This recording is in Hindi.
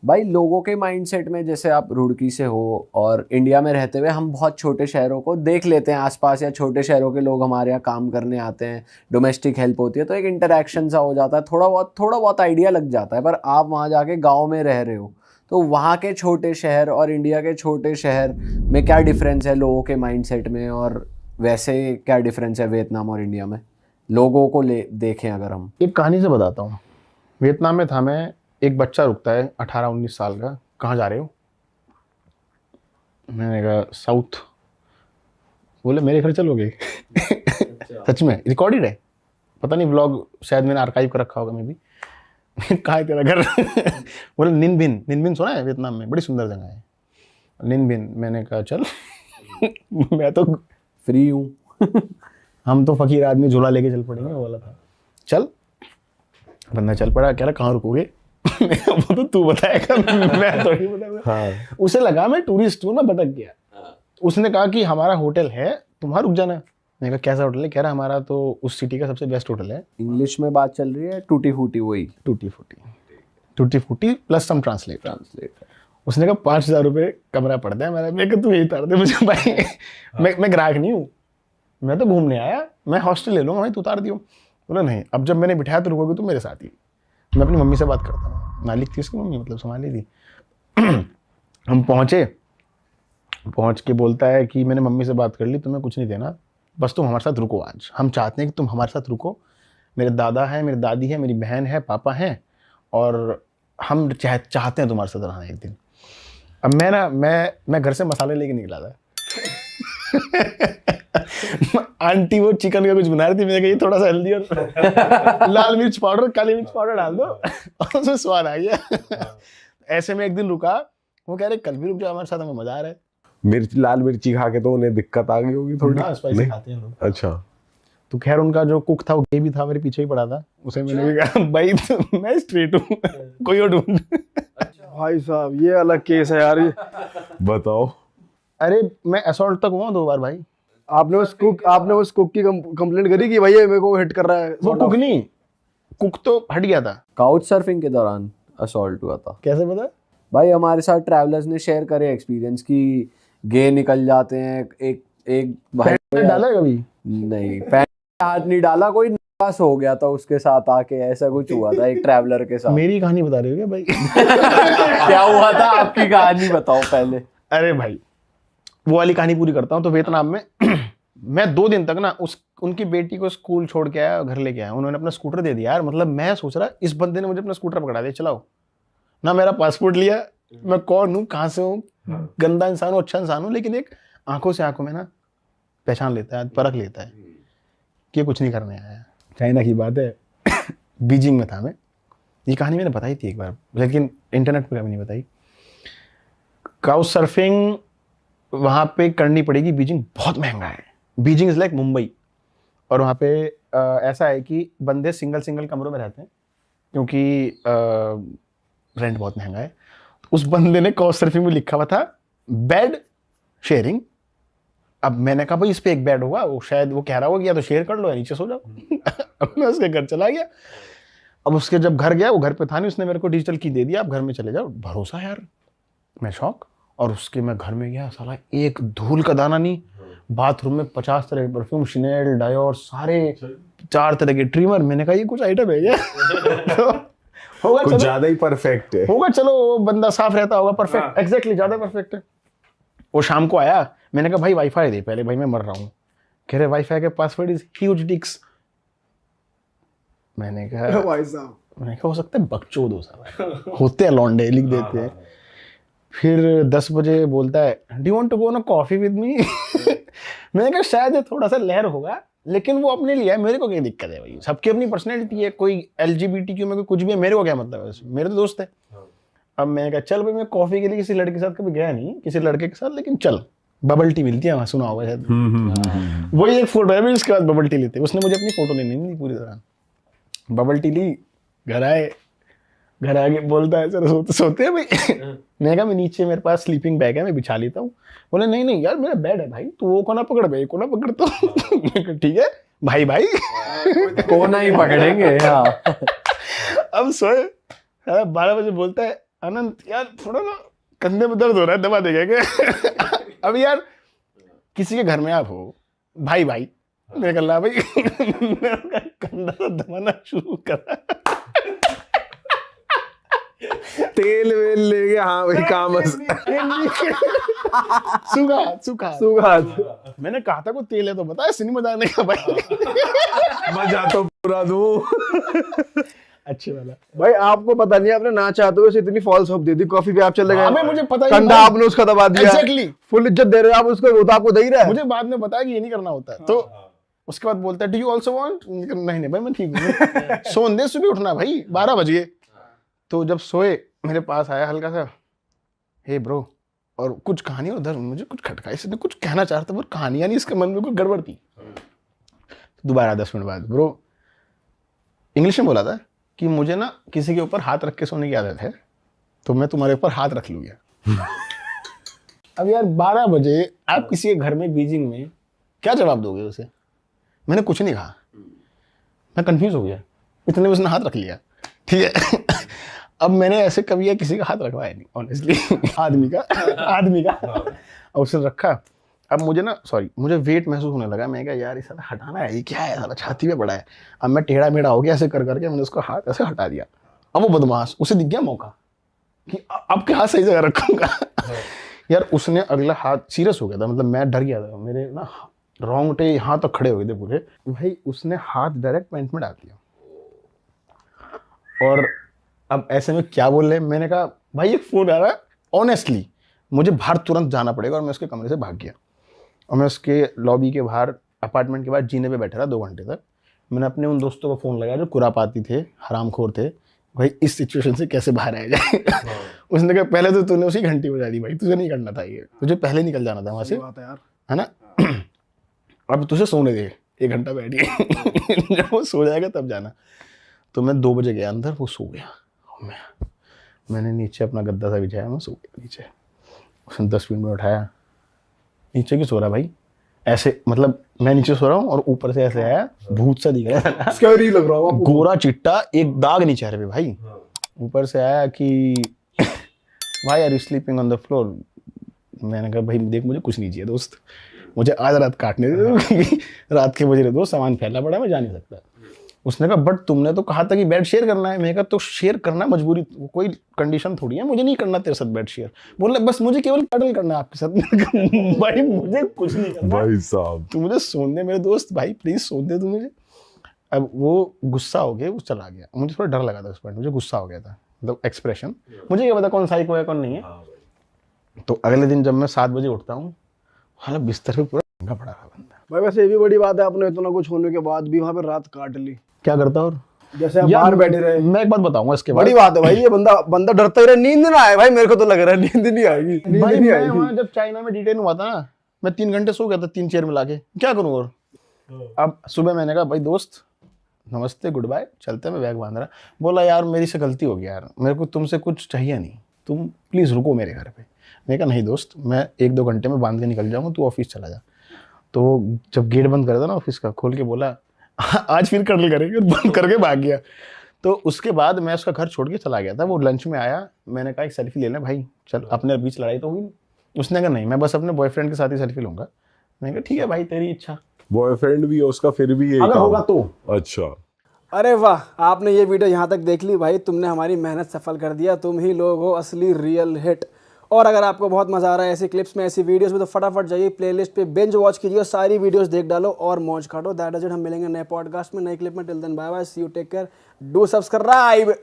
भाई लोगों के माइंडसेट में, जैसे आप रुड़की से हो और इंडिया में रहते हुए हम बहुत छोटे शहरों को देख लेते हैं आसपास, या छोटे शहरों के लोग हमारे यहाँ काम करने आते हैं, डोमेस्टिक हेल्प होती है, तो एक इंटरेक्शन सा हो जाता है, थोड़ा बहुत आइडिया लग जाता है। पर आप वहाँ जाके गाँव में रह रहे हो, तो वहाँ के छोटे शहर और इंडिया के छोटे शहर में क्या डिफरेंस है लोगों के माइंडसेट में, और वैसे क्या डिफरेंस है वियतनाम और इंडिया में लोगों को ले देखें अगर हम? एक कहानी से बताता हूँ। वियतनाम में था मैं, एक बच्चा रुकता है 18-19 साल का, कहाँ जा रहे हो? मैंने कहा साउथ। बोले मेरे घर चलोगे? सच में रिकॉर्डेड है, पता नहीं व्लॉग शायद मैंने आर्काइव कर रखा होगा मे भी। कहाँ है तेरा घर? बोले निन बिन। निन बिन सुना है? वियतनाम में बड़ी सुंदर जगह है निन बिन। मैंने कहा चल। मैं तो फ्री हूँ। हम तो फकीर आदमी, झोला लेके चल पड़ेंगे, वो वाला था। चल, बंदा चल पड़ा। कह रहा कहाँ रुकोगे? वो तो तू बताएगा, मैं तो नहीं बताऊंगा। हाँ। उसे लगा मैं टूरिस्ट हूँ, मैं भटक गया। उसने कहा कि हमारा होटल है, तुम्हारा रुक जाना। मैंने कहा कैसा होटल है? कह रहा हमारा तो उस सिटी का सबसे बेस्ट होटल है। इंग्लिश में बात चल रही है, टूटी फूटी, वही टूटी फूटी प्लस सम ट्रांसलेट। उसने कहा 5,000 रुपये कमरा पड़ता है मेरा। मैं कहा तू यही उतार दे मुझे भाई। मैं ग्राहक नहीं हूँ, मैं तो घूमने आया, मैं हॉस्टल ले लूँगा भाई, तू उतार दियो। बोला नहीं, अब जब मैंने बिठाया तो रुकोगे तुम मेरे साथ ही। मैं अपनी मम्मी से बात करता हूँ, मालिक थी उसकी मम्मी, मतलब संभाली थी। हम पहुँच के बोलता है कि मैंने मम्मी से बात कर ली, तुम्हें कुछ नहीं देना, बस तुम हमारे साथ रुको आज। हम चाहते हैं कि तुम हमारे साथ रुको। मेरे दादा है, मेरी दादी है, मेरी बहन है, पापा हैं, और हम चाहते हैं तुम्हारे साथ रहना एक दिन। अब मैं घर से मसाले लेके निकला था। आंटी वो चिकन का कुछ बना रही थी, मैंने कहा ये थोड़ा सा हल्दी और लाल मिर्च पाउडर, काली मिर्च पाउडर डाल दो, और उसमें स्वाद आ गया। ऐसे में एक दिन रुका, वो कह रहे कल भी रुक जाओ हमारे साथ, हमें मजा आ रहा है। लाल मिर्ची खा के तो उन्हें दिक्कत आ गई होगी थोड़ी। स्पाइसी खाते हैं लोग। अच्छा। तो खैर उनका जो कुक था वो गे भी था, मेरे पीछे ही पड़ा था। उसे मैंने भी कहा भाई मैं स्ट्रेट हूँ, कोई और ढूंढ। भाई साहब ये अलग केस है यार। बताओ। अरे मैं असॉल्ट तक हुआ 2 बार भाई। आपने उस कुक की कंप्लेंट करी कि भाई ये मेरे को हिट कर रहा है? वो कुक नहीं, कुक तो हट गया था। काउच सर्फिंग के दौरान असॉल्ट हुआ था। कैसे पता? भाई हमारे साथ ट्रैवलर्स ने शेयर करे एक्सपीरियंस कि गे निकल जाते हैं। एक भाई डाला कभी? नहीं, पैंट में हाथ नहीं डाला, कोई नर्वस हो गया था उसके साथ आके, ऐसा कुछ हुआ था एक ट्रैवलर के साथ। मेरी कहानी बता रहे हो क्या भाई? क्या हुआ था? आपकी कहानी बताओ पहले। अरे भाई वो वाली कहानी पूरी करता हूँ। तो वियतनाम में मैं 2 दिन तक ना उनकी बेटी को स्कूल छोड़ के आया, घर लेके आया। उन्होंने अपना स्कूटर दे दिया यार। मतलब मैं सोच रहा इस बंदे ने मुझे अपना स्कूटर पकड़ा दिया, चलाओ ना। मेरा पासपोर्ट लिया, मैं कौन हूँ, कहाँ से हूँ, गंदा इंसान हूँ, अच्छा इंसान हूँ, लेकिन एक आंखों में ना पहचान लेता है, परख लेता है कि कुछ नहीं करने आया। चाइना की बात है। बीजिंग में था मैं। ये कहानी मैंने बताई थी एक बार, लेकिन इंटरनेट पर कभी नहीं बताई। काउच सर्फिंग वहाँ पे करनी पड़ेगी। बीजिंग बहुत महंगा है। Beijing is like Mumbai. और वहाँ पे ऐसा है कि बंदे सिंगल कमरों में रहते हैं, क्योंकि रेंट बहुत महंगा है। उस बंदे ने काउच सर्फिंग में लिखा हुआ था बेड शेयरिंग। अब मैंने कहा भाई इस पे एक बेड होगा, वो शायद वो कह रहा होगा कि या तो शेयर कर लो या नीचे सो जाओ। अब मैं उसके घर चला गया। अब उसके जब घर गया, वो घर पे था नहीं, उसने मेरे को डिजिटल की दे दिया, आप घर में चले जाओ। भरोसा यार, मैं शौक। और उसके मैं घर में गया, साला एक धूल का दाना नहीं। बाथरूम में 50 तरह के परफ्यूम, शिनेल, डायोर, सारे 4 तरह के ट्रिमर। मैंने कहा ये कुछ आइटम है क्या? तो होगा कुछ ज्यादा ही परफेक्ट है। होगा, चलो वो बंदा साफ रहता होगा, परफेक्ट, एग्जैक्टली ज्यादा परफेक्ट है। वो शाम को आया, मैंने कहा भाई वाईफाई दे पहले, भाई मैं मर रहा हूँ। कह रहे वाईफाई के पासवर्ड इज ह्यूज डिक्स। मैंने कहा भाई साहब, मैंने कहा हो सकता है बकचोद हो सब होते हैं, लौंडे लिख देते हैं। फिर 10 बजे बोलता है do you want to go on a coffee with me? मैंने कहा शायद थोड़ा सा लहर होगा, लेकिन वो अपने लिए है, मेरे को क्या दिक्कत है भाई, सबकी अपनी पर्सनैलिटी है। कोई LGBTQ में कुछ भी है, मेरे को क्या मतलब है, मेरे तो दोस्त है। अब मैंने कहा चल भाई, मैं कॉफी के लिए किसी लड़के के साथ कभी गया नहीं, किसी लड़के के साथ, लेकिन चल बबल टी मिलती है वहाँ, सुना होगा शायद। वही एक फोटो है, फिर उसके बाद बबल टी लेते। उसने मुझे अपनी फोटो लेनी नहीं पूरी तरह। बबल टी ली, घर आए, घर आके बोलता है सर सोते हैं भाई? मैं कहा मैं नीचे मेरे पास स्लीपिंग बैग है, मैं बिछा लेता हूँ। बोले नहीं नहीं यार मेरा बेड है भाई, तू वो कोना पकड़ भाई, कोना पकड़। तो ठीक है भाई भाई कोना ही पकड़ेंगे। हाँ। अब सोए 12 बजे बोलता है अनंत यार थोड़ा ना कंधे में दर्द हो रहा है, दबा देगा क्या? अब यार किसी के घर में आप हो, भाई भाई मेरे कल्ला भाई मेरा कंधा तो दबाना शुरू करा। तेल वेल लेके, हाँ भाई काम सूखा सूखा सूखा हाथ। मैंने कहा था को तेल है तो बताया, सिनेमा जाने का भाई। मजा तो पूरा दूं। अच्छे वाला भाई आपको पता नहीं, आपने ना चाहते हुए इतनी फॉल्स होप दे दी, कॉफी पे आप चले गए, हमें मुझे पता ही कंधा नहीं। आपने उसका दबा दिया, Exactly. फुल इज्जत दे रहे हो आप उसको, वो तो आपको दे ही रहा है। मुझे बाद में बताया कि ये नहीं करना होता है। तो उसके बाद बोलता है डू यू आल्सो वांट? नहीं नहीं भाई मैं ठीक हूँ। सोन दे, सुबह उठना भाई 12 बजे। तो जब सोए मेरे पास आया हल्का सा, हे ब्रो, और कुछ कहानी उधर मुझे कुछ खटका, इसने कुछ कहना चाह रहा था पर कहानियां नहीं, इसके मन में कोई गड़बड़ थी। दोबारा 10 मिनट बाद ब्रो इंग्लिश में बोला था कि मुझे ना किसी के ऊपर हाथ रख के सोने की आदत है, तो मैं तुम्हारे ऊपर हाथ रख लूंगा। अब यार 12 बजे आप किसी के घर में बीजिंग में क्या जवाब दोगे उसे? मैंने कुछ नहीं कहा, मैं कंफ्यूज हो गया, इतने में उसने हाथ रख लिया। ठीक है। अब मैंने ऐसे कभी किसी का हाथ रखवाया नहीं ऑनेस्टली। आदमी का और उसने रखा। अब मुझे ना मुझे वेट महसूस होने लगा। मैं कहा यार ये साला हटाना है, ये क्या है साला छाती पे पड़ा है। अब मैं टेढ़ा मेढ़ा हो गया, ऐसे कर करके मैंने उसको हाथ ऐसे हटा दिया। अब वो बदमाश, उसे दिख गया मौका कि अब के हाथ सही जगह रखूंगा। यार उसने अगला हाथ सीरियस हो गया था, मतलब मैं डर गया था, मेरे ना रोंगटे यहाँ तक खड़े हो गए थे पूरे। भाई उसने हाथ डायरेक्ट पैंट में डाल दिया। और अब ऐसे में क्या बोल रहे, मैंने कहा भाई एक फोन आ रहा है, ऑनेस्टली मुझे बाहर तुरंत जाना पड़ेगा। और मैं उसके कमरे से भाग गया और मैं उसके लॉबी के बाहर, अपार्टमेंट के बाहर जीने पे बैठा रहा 2 घंटे तक। मैंने अपने उन दोस्तों को फ़ोन लगाया जो कुरापाती थे, हरामखोर थे, भाई इस सिचुएशन से कैसे बाहर आया जाए। उसने कहा पहले तो तूने उसी घंटी बजा दी भाई, तुझे नहीं करना था ये, तुझे पहले निकल जाना था वहाँ से, है ना। अब तुझे सोने दे, 1 घंटा बैठिए। जब वो सो जाएगा तब जाना। तो मैं 2 बजे गया अंदर, वो सो गया। मैंने नीचे अपना गद्दा सा बिछाया, मैं सो गया नीचे। उसने 10 मिनट में उठाया, नीचे क्यों सो रहा भाई ऐसे, मतलब मैं नीचे सो रहा हूँ और ऊपर से ऐसे आया, भूत सा दिख रहा है, स्कैरी लग रहा है, गोरा चिट्टा, एक दाग नहीं चेहरे पे भाई। ऊपर से आया कि भाई are you sleeping on the floor. मैंने कहा भाई देख मुझे कुछ नहीं चाहिए दोस्त, मुझे आज रात काटने दे दो, क्योंकि रात के बजे रहे दोस्त, सामान फैला पड़ा है, मैं जा नहीं सकता। उसने कहा बट तुमने तो कहा था कि बेड शेयर करना है। मैंने कहा तो शेयर करना मजबूरी, कोई कंडीशन थोड़ी है, मुझे नहीं करना तेरे साथ बेड शेयर। बोला बस मुझे केवल पैडल करना है आपके साथ। भाई मुझे कुछ नहीं करना भाई साहब, तू मुझे सोने दे मेरे दोस्त, भाई प्लीज सोने दे तू मुझे। अब वो गुस्सा हो गया, वो चला गया। मुझे थोड़ा डर लगा था उस पॉइंट, मुझे गुस्सा हो गया था, मतलब एक्सप्रेशन, मुझे क्या पता कौन साइको है कौन नहीं है। तो अगले दिन जब मैं 7 बजे उठता हूँ, हालांकि बिस्तर पे पूरा भंगा पड़ा था बंदा। भाई वैसे ये भी बड़ी बात है, आपने इतना कुछ होने के बाद भी वहाँ पे रात काट ली। क्या करता और जैसे आप बाहर बैठे रहे, मैं एक बात बताऊंगा इसके बाद। बड़ी बात है भाई, ये बंदा डरता ही रहे, नींद ना आए भाई, मेरे को तो लग रहा है नींद नहीं आएगी, नींद भाई नहीं मैं आएगी। वहाँ जब चाइना में डिटेन हुआ था ना, मैं 3 घंटे सो गया था 3 चेयर मिला के, क्या करूँ और। अब सुबह मैंने कहा भाई दोस्त नमस्ते गुड बाय, चलते मैं बैग बांध रहा। बोला यार मेरी से गलती हो गई यार, मेरे को तुमसे कुछ चाहिए नहीं, तुम प्लीज़ रुको मेरे घर पे। मैंने कहा नहीं दोस्त, मैं 1-2 घंटे में बांध के निकल जाऊँगा, तू ऑफिस चला जा। तो जब गेट बंद करा था ना ऑफिस का, खोल के बोला आज फिर कर्नल करेंगे, बंद करके भाग गया। तो उसके बाद मैं उसका घर छोड़ के चला गया था। वो लंच में आया, मैंने कहा एक सेल्फी ले लें भाई, चल अपने बीच लड़ाई तो हुई नहीं। उसने कहा नहीं मैं बस अपने बॉयफ्रेंड के साथ ही सेल्फी लूंगा। मैंने कहा ठीक है भाई तेरी इच्छा, बॉयफ्रेंड भी है उसका फिर भी ये अगर काम। होगा तो। अच्छा, अरे वाह, आपने ये वीडियो यहाँ तक देख ली भाई, तुमने हमारी मेहनत सफल कर दिया, तुम ही लोग हो असली रियल हिट। और अगर आपको बहुत मजा आ रहा है ऐसी क्लिप्स में, ऐसी वीडियोस में, तो फटाफट जाइए प्लेलिस्ट पे बिंज वॉच कीजिए, सारी वीडियोस देख डालो और मौज काटो। दैट इज इट, हम मिलेंगे नए पॉडकास्ट में, नए क्लिप में। Till then bye bye, see you, take care, do subscribe.